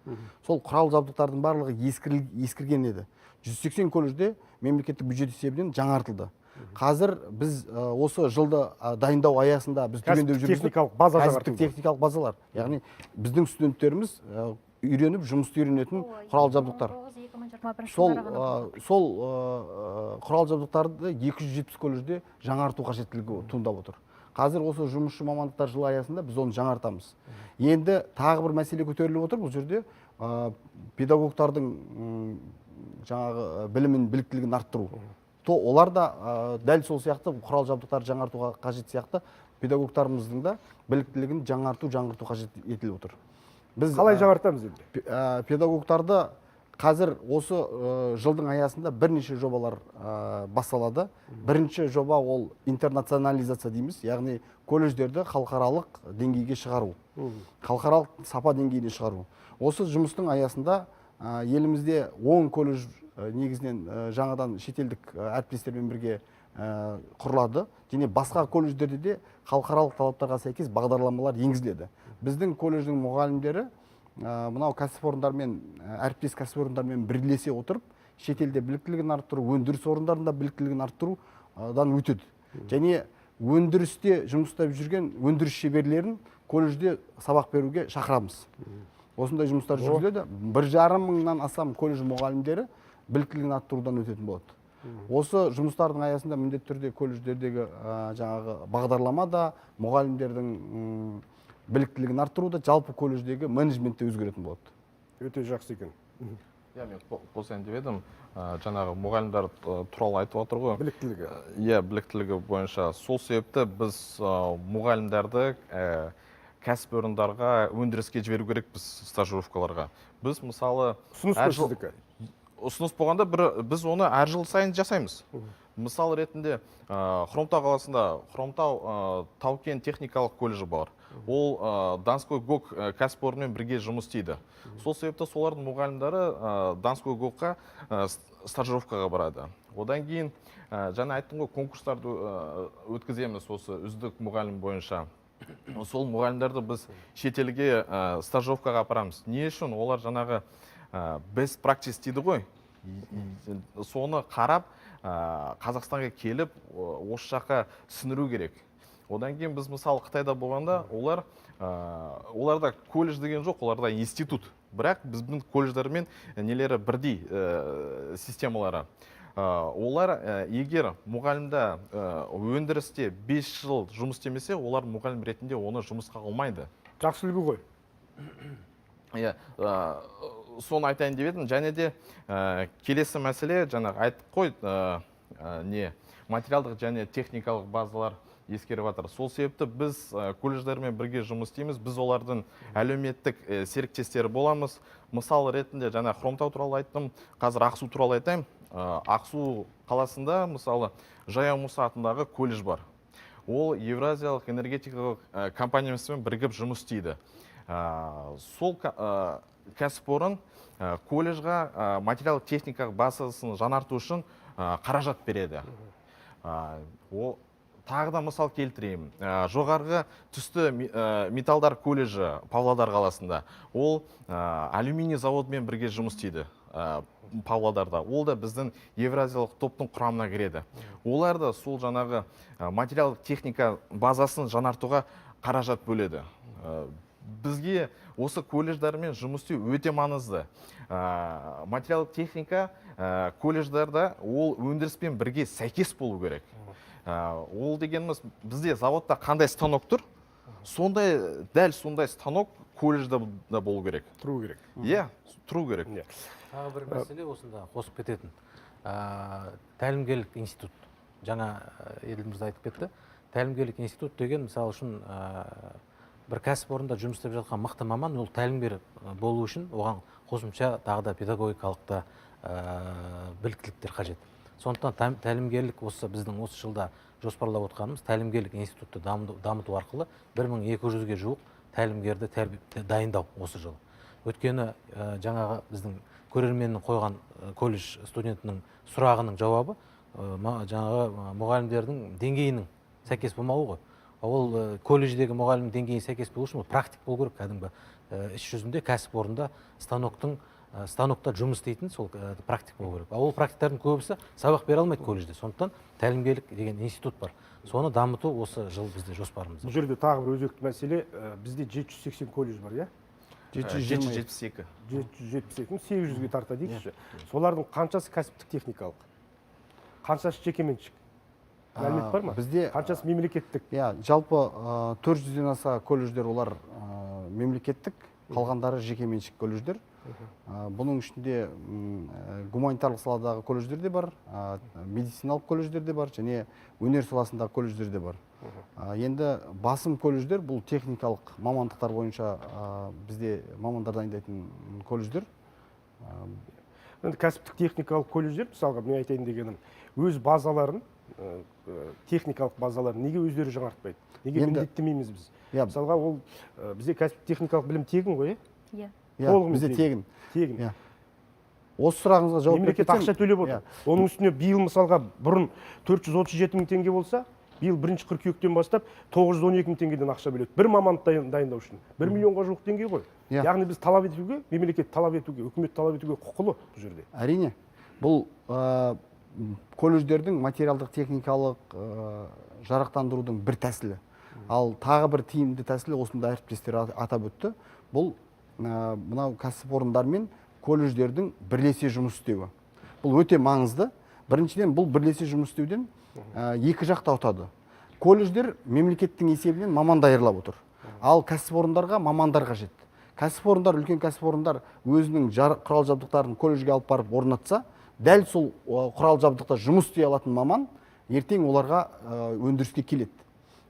Сол құрал жабдықтардың барлығы ескірген еді. 180 колледжде мемлекеттік бюджет есебінен жаңартылды. Қазір біз осы жылды дайындау аясында біз түгендеу жүргіздік. Кәсіптік техникалық базалар. Яғни біздің студенттеріміз үйреніп, жұмысты үйренетін құрал жабдықтар. Сол құрал жабдықтарды 270 колледжде жаңарту қажеттілігі туындап отыр. Қазір осы жұмысшы мамандықтар жылы аясында біз оны жаңартамыз. Енді тағы бір мәселе көтеріліп отыр. Бұл жерде педагогтардың жаңағы білімін, біліктілігін арттыру. олар да дәл сол сияқты құрал жабдықтарды жаңартуға қажет сияқты педагогтарымыздың да біліктілігін жаңғырту қажет етіліп отыр. Біз Қалай жаңартамыз енді? Педагогтарды қазір осы жылдың аясында бірнеше жобалар басталады. Бірінші жоба ол интернационализация дейміз, яғни колледждерді халықаралық деңгейге шығару, халықаралық сапа деңгейіне шығару. Осы жұмыстың аясында елімізде 10 колледж негізінен жаңадан шетелдік әріптестермен бірге құрылады, және басқа колледждерде де халықаралық талаптарға сәйкес бағдарламалар енгізіледі. Біздің колледждің мұғалімдері мынау кәсіпорындармен, әріптес кәсіпорындармен бірлесе отырып, шетелде біліктілігін арттыру, өндіріс орындарында біліктілігін арттырудан өтеді. Және өндірісте жұмыстап жүрген өндіріс шеберлерін колледжде сабақ беруге шақырамыз. Осындай жұмыстар жүргізіледі. 1,5 мыңнан астам колледж мұғалімдері біліктілігін арттырудан өтетін болады. Осы жұмыстардың аясында міндетті түрде колледждердегі жаңағы бағдарлама да, мұғалімдердің біліктілігін арттыруда, жалпы колледждегі менеджментте өзгеретін болады. Өте жақсы екен. Мен қосайын деп едім, жаңағы мұғалімдер туралы айтып отыр ғой. Біліктілігі. Біліктілігі бойынша. Сол себепті біз мұғалімдерді кәсіпорындарға өндіріске жіберу керекпіз, стажировкаларға. Біз мысалы ұсыныс болғанда біз оны әр жыл сайын жасаймыз. Мысал ретінде Хромтау қаласында Хромтау Тау-Кен техникалық колледжі бар. Ол Донской ГОК кәсіпорынмен бірге жұмыс істейді. Сол себепті солардың мұғалімдері Донской ГОКқа стажировкаға барады. Одан кейін жаңа айттым ғой, конкурстарды өткіземіз осы үздік мұғалім бойынша. Сол мұғалімдерді біз шетелге стажировкаға апарамыз. Не үшін? Олар жаңағы best practice дейді ғой. Соны қарап, Қазақстанға келіп, осы жаққа сіңіру керек. Одан кейін біз мысалы Қытайда болғанда, оларда колледж деген жоқ, оларда институт. Бірақ біздің колледждермен нелері бірдей системалары. Олар егер мұғалімді өндірісте 5 жыл жұмыс істемесе, олар мұғалім ретінде оны жұмысқа алмайды. Жақсылығы ғой. Соны айтайын деп едім. Және де келесі мәселе, жаңағы айтып қой, материалдық және техникалық базалар ескеріп жатыр. Сол себепті біз колледждермен бірге жұмыс істейміз. Біз олардың әлеуметтік серіктестері боламыз. Мысал ретінде жаңа Хромтау туралы айттым, қазір Ақсу туралы айтайын. Ақсу қаласында мысалы Жаяу Мұса атындағы колледж бар. Ол Евразиялық энергетикалық компаниясымен бірігіп жұмыс істейді. Сол кәсіпорын колледжға материал техникалық базасын жаңарту үшін қаражат береді. Тағы да мысал келтірейін. Жоғарғы түсті металдар колледжі Павлодар қаласында. Ол алюминий заводымен бірге жұмыс істейді Павлодарда. Ол да біздің Евразиялық топтың құрамына кіреді. Олар да сол жаңағы материал техника базасын жаңартуға қаражат бөледі. Бізге осы колледждармен жұмыс істеу өте маңызды. Материал техника колледждарда ол өндіріспен бірге сәйкес болу керек. Ол дегеніміз, бізде заводта қандай станок тұр, дәл сондай станок колледжда да болу керек. Тұру керек. Тұру керек. Тағы бір мәселе осында қосып кететін. Тәлімгерлік институт. Жаңа елімізде айтып кетті. Тәлімгерлік институт деген, мысалы үшін, бір кәсіпорында жұмыс істеп жатқан мықты маман, ол тәлімгер болу үшін оған қосымша тағы да педагогикалық біліктіліктер қажет. Сондықтан тәлімгерлік осы біздің осы жылда жоспарлап отқанымыз тәлімгерлік институтты дамыту арқылы 1200-ге жуық тәлімгерді дайындау осы жыл. Өйткені жаңағы біздің көрерменнің қойған колледж студентінің сұрағының жауабы жаңағы мұғалімдердің деңгейінің сәйкес болмауы ғой. Ол колледждегі мұғалім деңгейі сәйкес болу үшін практик болу керек. Кәдімгі іс жүзінде кәсіпорында станокта жұмыс істейтін сол практик болу керек. Ол практиктардың көбісі сабақ бере алмайды колледжде. Сондықтан тәлімгерлік деген институт бар. Соны дамыту осы жыл бізде жоспарымыз. Бұл жерде тағы бір өзекті мәселе, бізде 780 колледж бар, иә? 772. 772, 800-ге тарта дейікші. Солардың қаншасы кәсіптік техникалық? Қаншасы жекеменшік? Мәлімет бар ма? Бізде қаншасы мемлекеттік? Жалпы 400-ден аса колледждер олар мемлекеттік, қалғандары жекеменшік колледждер. Бұның ішінде гуманитарлық саладағы колледждер де бар, медициналық колледждер де бар, және өнер саласындағы колледждер де бар. Енді басым колледждер бұл техникалық мамандықтар бойынша бізде мамандар дайындайтын колледждер. Енді кәсіптік техникалық колледждер, мысалға мен айтайын дегенім, өз базаларын, техникалық базаларын неге өздері жаңартпайды? Неге міндеттемейміз біз? Мысалға ол бізде кәсіптік техникалық білім тегін ғой, Иә. Бізде тегін. Тегін. Осы сұрағыңызға жауап беріп мемлекет ақша төлеп отыр. Оның үстіне биыл мысалға бұрын 437 мың теңге болса, биыл 1 қыркүйектен бастап 912 мың теңгеден ақша бөледі. Бір маманды дайындау үшін 1 миллионға жуық теңге ғой. Яғни біз талап етуге, мемлекет талап етуге, үкімет талап етуге құқылы бұл жерде. Әрине. Бұл колледждердің материалдық техникалық жарақтандырудың бір тәсілі. Ал тағы бір тиімді тәсілі осында әріптестер атап өтті. Бұл мынау кәсіпорындар мен колледждердің бірлесе жұмыс істеуі. Бұл өте маңызды. Біріншіден бұл бірлесе жұмыс істеуден екі жақта ұтады. Колледждер мемлекеттің есебінен маман даярлап отыр. Ал кәсіпорындарға мамандар қажет. Кәсіпорындар, үлкен кәсіпорындар өзінің құрал жабдықтарын колледжге алып барып орнатса, дәл сол құрал жабдықта жұмыс істей алатын маман ертең оларға өндіріске келеді.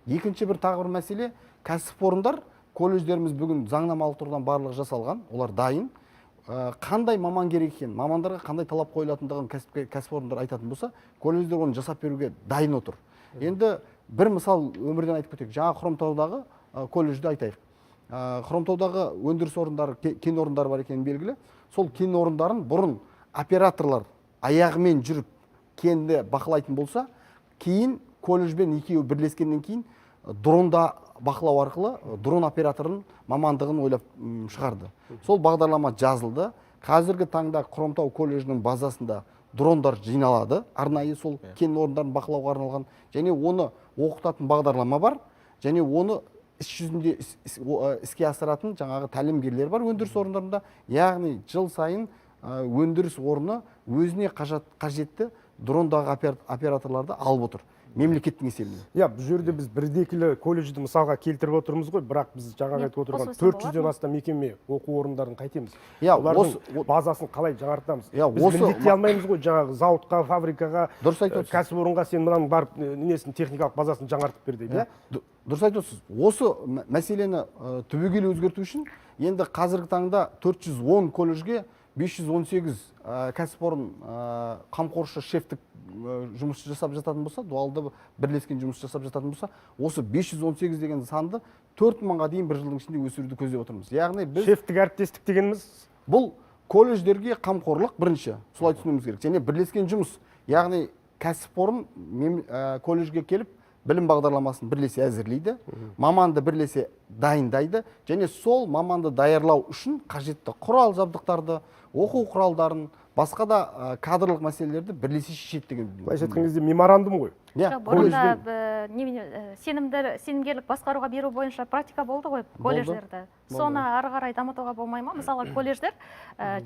Екінші бір тағы бір мәселе, кәсіпорындар, колледждеріміз бүгін заңнамалық тұрғыдан барлығы жасалған, олар дайын. Қандай маман керек екен, мамандарға қандай талап қойылатындығын кәсіпорындар айтатын болса, колледждер оны жасап беруге дайын отыр. Енді бір мысал өмірден айтып кетейік. Жаңа Хромтаудағы колледжді айтайық. Хромтаудағы өндіріс орындары, кен орындары бар екені белгілі. Сол кен орындарын бұрын операторлар аяғымен жүріп кенді бақылайтын болса, кейін колледжбен екеуі бірлескеннен кейін дронда бақылау арқылы дрон операторын мамандығын ойлап шығарды. Сол бағдарлама жазылды. Қазіргі таңда Хромтау колледжінің базасында дрондар жиналады. Арнайы сол кен орындарын бақылауға арналған. Және оны оқытатын бағдарлама бар. Және оны іс жүзінде іске асыратын жаңағы тәлімгерлер бар өндіріс орындарында. Яғни жыл сайын өндіріс орны өзіне қажетті дрондағы операторларды алып отыр. Мемлекеттің есебінен. Бұл жерде біз бірдекілі колледжді мысалға келтіріп отырмыз ғой, бірақ біз жаңа айтып отырған 400-ден астам мекеме оқу орындарын қайтеміз. Олардың базасын қалай жаңартамыз? Біз міндеттей алмаймыз ғой, жаңағы зауытқа, фабрикаға, кәсіпорынға сен мынаның барып несін техникалық базасын жаңартып бер дейді. Дұрыс айтасыз. Осы мәселені түбегейлі өзгерту үшін енді қазіргі таңда 410 колледжге 518 кәсіпорын қамқоршы шефтік жұмыс жасап жататын болса, дуалды бірлескен жұмыс жасап жататын болса, осы 518 деген санды 4000-ға дейін бір жылдың ішінде өсіруді көздеп отырмыз. Яғни біз шефтік әріптестік дегеніміз бұл колледждерге қамқорлық бірінші, солай түсінуіміз керек. Және бірлескен жұмыс, яғни кәсіпорын колледжге келіп білім бағдарламасын бірлесе әзірлейді, маманды бірлесе дайындайды, және сол маманды даярлау үшін қажетті құрал жабдықтарды, оқу құралдарын, басқа да кадрлық мәселелерді бірлесе шешеді деген. Былайша айтқан кезде меморандум ғой. Бұрында сенімгерлік басқаруға беру бойынша практика болды ғой колледждерді. Соны ары қарай дамытуға болмай ма? Мысалы, колледждер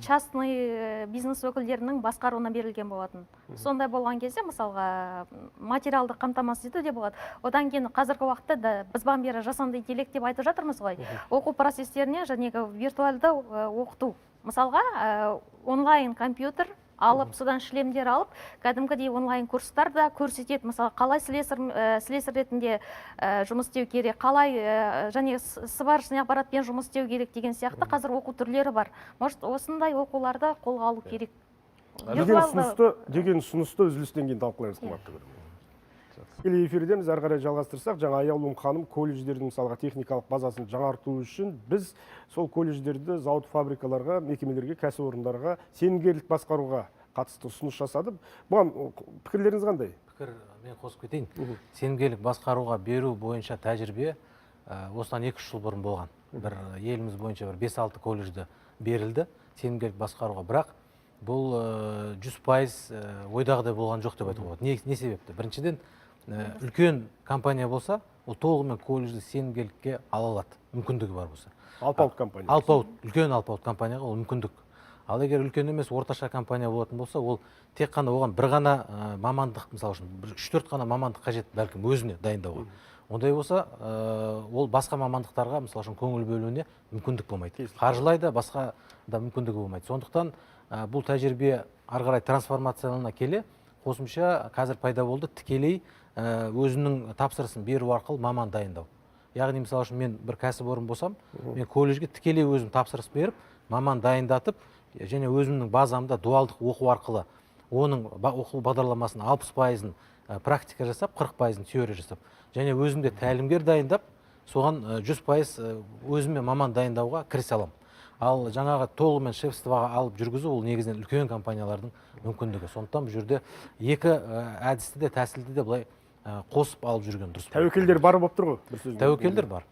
частный бизнес өкілдерінің басқаруына берілген болатын. Сондай болған кезде, мысалға, материалдық қамтамасыз ету де болады. Одан кейін қазіргі уақытта біз баған бері жасанды интеллект деп айтып жатырмыз ғой. Оқу процестеріне және виртуалды оқыту. Мысалға, онлайн компьютер алып, содан шлемдер алып, кәдімгідей онлайн курстар да көрсетеді. Мысалы, қалай слесарь ретінде жұмыс істеу керек, қалай және сварочный аппаратпен жұмыс істеу керек деген сияқты қазір оқу түрлері бар. Может, осындай оқуларды қолға алу керек. Деген ұсынысты үзілістен кейін талқылаймыз, қымбатты көрермен. Тікелей эфирдеміз, әрі қарай жалғастырсақ, жаңа Аяулым ханым колледждердің мысалға техникалық базасын жаңарту үшін біз сол колледждерді зауыт фабрикаларға, мекемелерге, кәсіпорындарға сенімгерлік басқаруға қатысты ұсыныс жасады. Бұған пікірлеріңіз қандай? Пікір мен қосып кетейін. Сенімгерлік басқаруға беру бойынша тәжірибе осыдан 2-3 жыл бұрын болған. Бір еліміз бойынша 5-6 колледжді берілді сенімгерлік басқаруға, бірақ бұл 100% ойдағыдай болған жоқ деп айтуға болады. Не себепті? Біріншіден, үлкен компания болса, ол толығымен колледжді сенімгерлікке ала алады, мүмкіндігі бар болса. Алпауыт компания. Үлкен алпауыт компанияға ол мүмкіндік. Ал егер үлкен емес орташа компания болатын болса, ол тек қана оған бір ғана мамандық, мысалы үшін 3-4 қана мамандық қажет бәлкім өзіне дайындауға. Ондай болса, ол басқа мамандықтарға мысалы үшін көңіл бөлуіне мүмкіндік болмайды. Қаржылай да басқа да мүмкіндігі болмайды. Сондықтан бұл тәжірибе ары қарай трансформациялана келе, қосымша қазір пайда болды тікелей өзінің тапсырысын беру арқылы маман дайындау. Яғни мысалы үшін мен бір кәсіпорын болсам, мен колледжге тікелей өзім тапсырыс беріп, маман дайындатып, және өзімнің базамда дуалдық оқу арқылы оның оқу бағдарламасын 60%-ын практика жасап, 40%-ын теория жасап, және өзімде тәлімгер дайындап, соған 100% өзіме маман дайындауға кірісе аламын. Ал жаңағы толығымен шефствоға алып жүргізу, ол негізінен үлкен компаниялардың мүмкіндігі. Сондықтан бұл жерде екі әдісті де тәсілді де былай қосып алып жүрген дұрыс. Тәуекелдер бар болып тұр ғой. Тәуекелдер бар.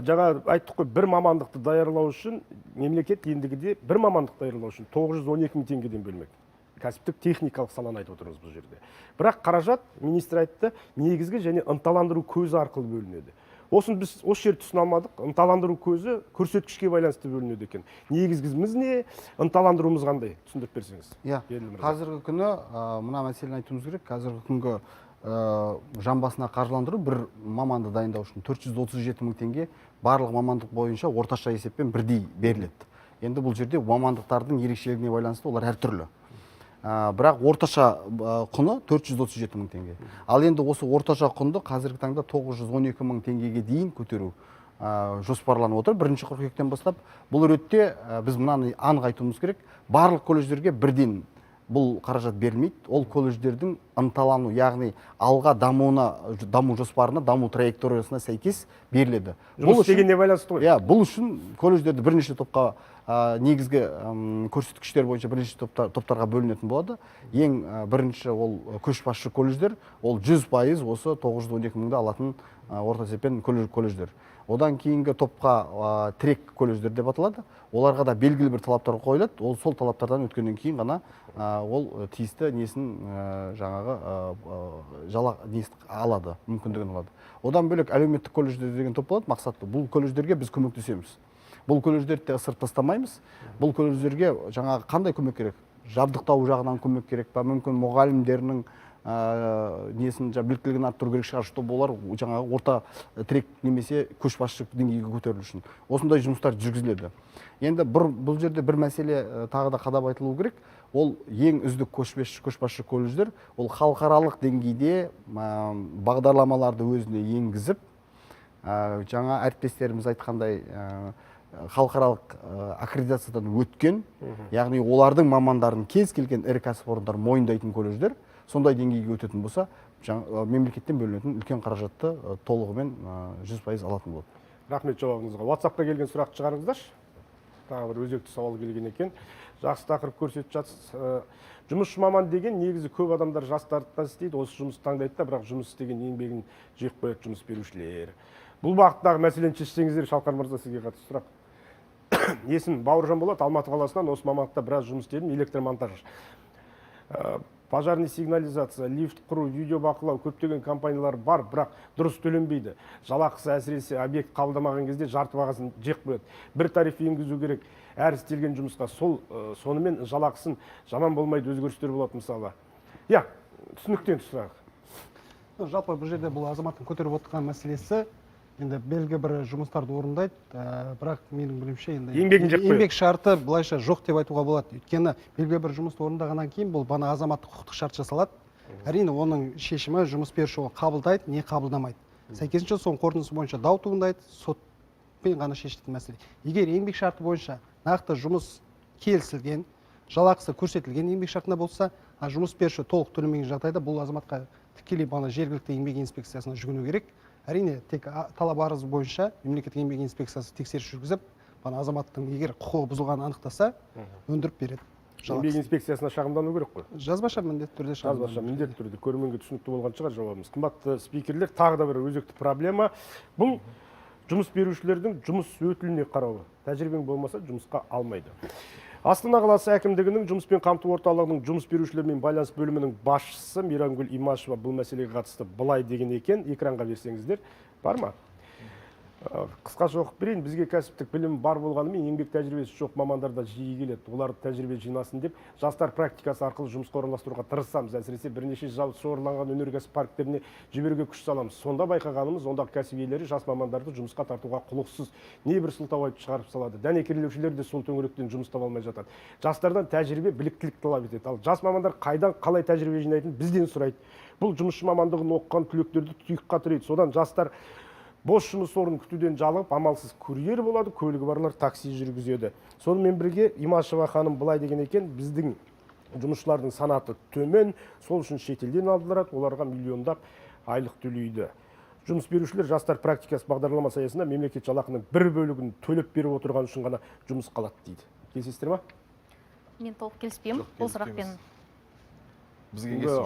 Жаңа айттық қой, бір мамандықты даярлау үшін мемлекет ендігіде бір мамандық даярлау үшін 912 мың теңгеден бөлмек. Кәсіптік техникалық саланы айтып отырмыз бұл жерде. Бірақ қаражат, министр айтты, негізгі және ынталандыру көзі арқылы бөлінеді. Осын біз осы жерді түсіне алмадық. Ынталандыру көзі көрсеткішке байланысты бөлінеді екен. Негізіміз не, ынталандыруымыз қандай? Түсіндіріп берсеңіз. Қазіргі күні мына мәселені айтуымыз керек. Қазіргі күнгі жан басына қаржыландыру бір маманды дайындау үшін 437 мың теңге барлық мамандық бойынша орташа есеппен бірдей беріледі. Енді бұл жерде мамандықтардың ерекшелігіне байланысты олар әртүрлі. Бірақ орташа құны 437 мың теңге. Ал енді осы орташа құнды қазіргі таңда 912 мың теңгеге дейін көтеру жоспарланып отыр. 1 қыркүйектен бастап бұл ретте біз мынаны анық айтуымыз керек. Барлық колледждерге бірден бұл қаражат берілмейді. Ол колледждердің ынталану, яғни алға даму жоспарына, даму траекториясына сәйкес беріледі. Жұмыс істегеніне байланысты ғой. Бұл үшін колледждерді бірнеше топқа негізгі көрсеткіштер бойынша бірнеше топтарға бөлінетін болады. Ең бірінші ол көшбасшы колледждер, ол 100% осы 912 мыңды алатын орта есеппен колледждер. Одан кейінгі топқа трек колледждер деп аталады. Оларға да белгілі бір талаптар қойылады. Ол сол талаптардан өткеннен кейін ғана ол тиісті несін жаңағы жалақ несін алады, мүмкіндігін алады. Одан бөлек әлеуметтік колледждер деген топ болады, мақсатты. Бұл колледждерге біз көмектесеміз. Бұл колледждерді ысырып тастамаймыз. Бұл колледждерге жаңағы қандай көмек керек? Жабдықтау жағынан көмек керек па? Мүмкін мұғалімдерінің несін біліктілігін арттыру керек шығар, чтобы олар жаңағы орта трек немесе көшбасшы деңгейге көтерілу үшін. Осындай жұмыстар жүргізіледі. Енді бұл жерде бір мәселе тағы да қадап айтылуы керек. Ол ең үздік көшбасшы колледждер, ол халықаралық деңгейде бағдарламаларды өзіне енгізіп, жаңа әріптестеріміз айтқандай халықаралық аккредитациядан өткен, яғни олардың мамандарын кез келген ірі кәсіпорындар мойындайтын колледждер сондай деңгейге өтетін болса, мемлекеттен бөлінетін үлкен қаражатты толығымен 100% алатын болады. Рахмет жауабыңызға. WhatsApp-қа келген сұрақ шығарыңыздаршы. Тағы бір өзекті сауал келген екен. Жақсы тақырып көрсетіп жатсыз. Жұмысшы маман деген негізі көп адамдар жастарды істейді, осы жұмысты таңдайды да, бірақ жұмыс істеген еңбегін жеп қояды жұмыс берушілер. Бұл бағыттағы мәселені шешсеңіздер, Шалқар мырза, сізге қатысты сұрақ. Есім Бауыржан болады, Алматы қаласынан, осы мамандықта біраз жұмыс істедім, электромонтаж. Пожарный сигнализация, лифт құру, видео бақылау, көптеген компаниялар бар, бірақ дұрыс төленбейді. Жалақысы әсіресе объект қабылдамаған кезде жарты бағасын жеп қояды. Бір тариф енгізу керек, әр істелген жұмысқа сонымен жалақысын жаман болмайды, өзгерістер болады мысалы. Түсініктен сұрақ. Жалпы бұл жерде бұл азаматтың көтеріп отырған мәселесі енді белгі бір жұмыстарды орындайды, бірақ менің білуімше еңбек шарты былайша жоқ деп айтуға болады. Өйткені белгі бір жұмысты орындағаннан кейін бұл бана азаматтық құқықтық шарт жасалады. Әрине оның шешімі жұмыс беруші қабылдайды, не қабылдамайды. Сәйкесінше соның қорытындысы бойынша дау туындайды, сотпен ғана шешілетін мәселе. Егер еңбек шарты бойынша нақты жұмыс келісілген, жалақысы көрсетілген еңбек шартында болса, жұмыс беруші толық төлемеген жағдайда бұл азаматқа тікелей жергілікті еңбек инспекциясына жүгіну керек. Әрине, тек талап арыз бойынша мемлекеттік еңбек инспекциясы тексеріс жүргізіп, азаматтың егер құқығы бұзылғанын анықтаса, өндіріп береді. Еңбек инспекциясына шағымдану керек қой. Жазбаша міндетті түрде жазбаша міндетті түрде көрерменге түсінікті болған шығар жауабымыз. Қымбатты спикерлер, тағы да бір өзекті проблема. Бұл жұмыс берушілердің жұмыс өтіліне қарауы. Тәжірибең болмаса жұмысқа алмайды. Астана қаласы әкімдігінің жұмыспен қамту орталығының жұмыс берушілермен байланыс бөлімінің басшысы Мейрамгүл Имашева бұл мәселеге қатысты былай деген екен. Экранға берсеңіздер, бар ма? Қысқаша оқып берейін, бізге кәсіптік білім бар болғанымен еңбек тәжірибесі жоқ мамандар да жиі келеді. Олар тәжірибе жинасын деп, жастар практикасы арқылы жұмысқа орналастыруға тырысамыз. Әсіресе бірнеше жыл шоғырланған өнеркәсіп парктеріне жіберуге күш саламыз. Сонда байқағанымыз, ондағы кәсіп иелері жас мамандарды жұмысқа тартуға құлықсыз небір сылтау айтып шығарып салады. Дәнекерлеушілер де сол төңіректен жұмыс таба алмай жатады. Жастардан тәжірибе, біліктілік талап етеді. Ал жас мамандар қайдан қалай тәжірибе жинайтынын бізден сұрайды. Бұл жұмысшы мамандығын оқыған түлектерді тұйыққа тірейді. Содан жастар бос жұмыс орнын күтуден жалығып, амалсыз курьер болады, көлігі барлар такси жүргізеді. Сонымен бірге Имашева ханым былай деген екен, біздің жұмысшылардың санаты төмен, сол үшін шетелден алдыларады, оларға миллиондап айлық төлейді. Жұмыс берушілер жастар практикасы бағдарламасы аясында мемлекет жалақының бір бөлігін төлеп беріп отырған үшін ғана жұмыс қалады дейді. Келісесіздер ма? Мен толық келіспеймін бұл сұрақпен.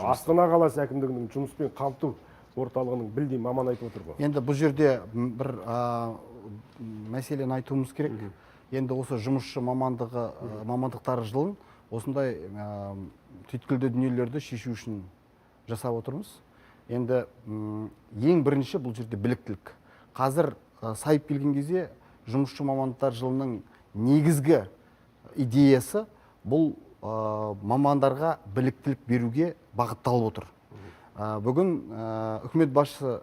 Астана қаласы әкімдігінің жұмыспен қамту орталығының білдей маман айтып отыр ғой. Енді бұл жерде бір мәселені айтуымыз керек. Енді осы жұмысшы мамандықтары жылын осындай түйткілді дүниелерді шешу үшін жасап отырмыз. Енді ең бірінші бұл жерде біліктілік. Қазір сайып келген кезде жұмысшы мамандықтар жылының негізгі идеясы бұл мамандарға біліктілік беруге бағытталып отыр. Бүгін үкімет басшысы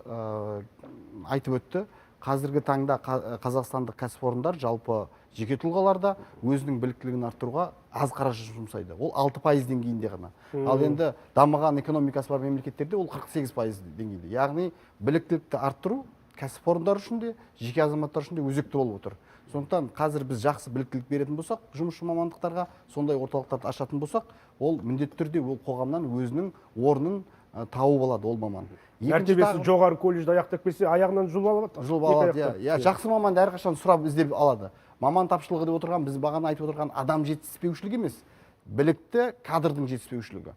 айтып өтті, қазіргі таңда қазақстандық кәсіпорындар жалпы жеке тұлғаларда өзінің біліктілігін арттыруға аз қаражат жұмсайды. Ол 6% деңгейінде ғана. Ал енді дамыған экономикасы бар мемлекеттерде ол 48% деңгейде. Яғни біліктілікті арттыру кәсіпорындар үшін де, жеке азаматтар үшін де өзекті болып отыр. Сондықтан қазір біз жақсы біліктілік беретін болсақ, жұмысшы мамандықтарға сондай орталықтарды ашатын болсақ, ол міндетті түрде ол қоғамнан өзінің орнын тауып алады ол маман. Мәртебесі жоғары колледжді аяқтап келсе, аяғынан жұлып алады. Жақсы маманды әрқашан сұрап іздеп алады. Маман тапшылығы деп отырған, біз бағана айтып отырған адам жетіспеушілігі емес, білікті кадрдың жетіспеушілігі.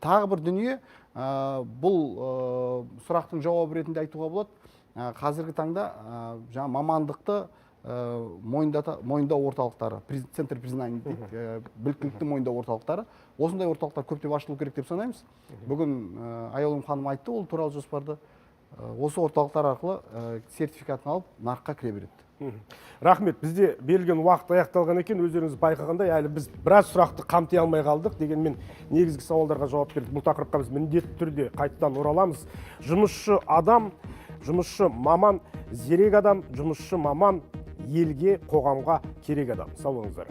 Тағы бір дүние, бұл сұрақтың жауабы ретінде айтуға болады. Қазіргі таңда мамандықты мойындау орталықтары, центр признания дейді, біліктілікті мойындау орталықтары, осындай орталықтар көптеп ашылу керек деп санаймыз. Бүгін Аяулым ханым айтты, ол туралы жоспарды осы орталықтар арқылы сертификатын алып нарыққа кіре береді. Рахмет, бізде берілген уақыт аяқталған екен, өздеріңіз байқағандай, әлі біз біраз сұрақты қамти алмай қалдық, дегенмен негізгі сауалдарға жауап бердік. Бұл тақырыпқа біз міндетті түрде қайтадан ораламыз. Жұмысшы адам, жұмысшы маман, зерек адам, жұмысшы маман, елге, қоғамға керек адам. Сау болыңыздар.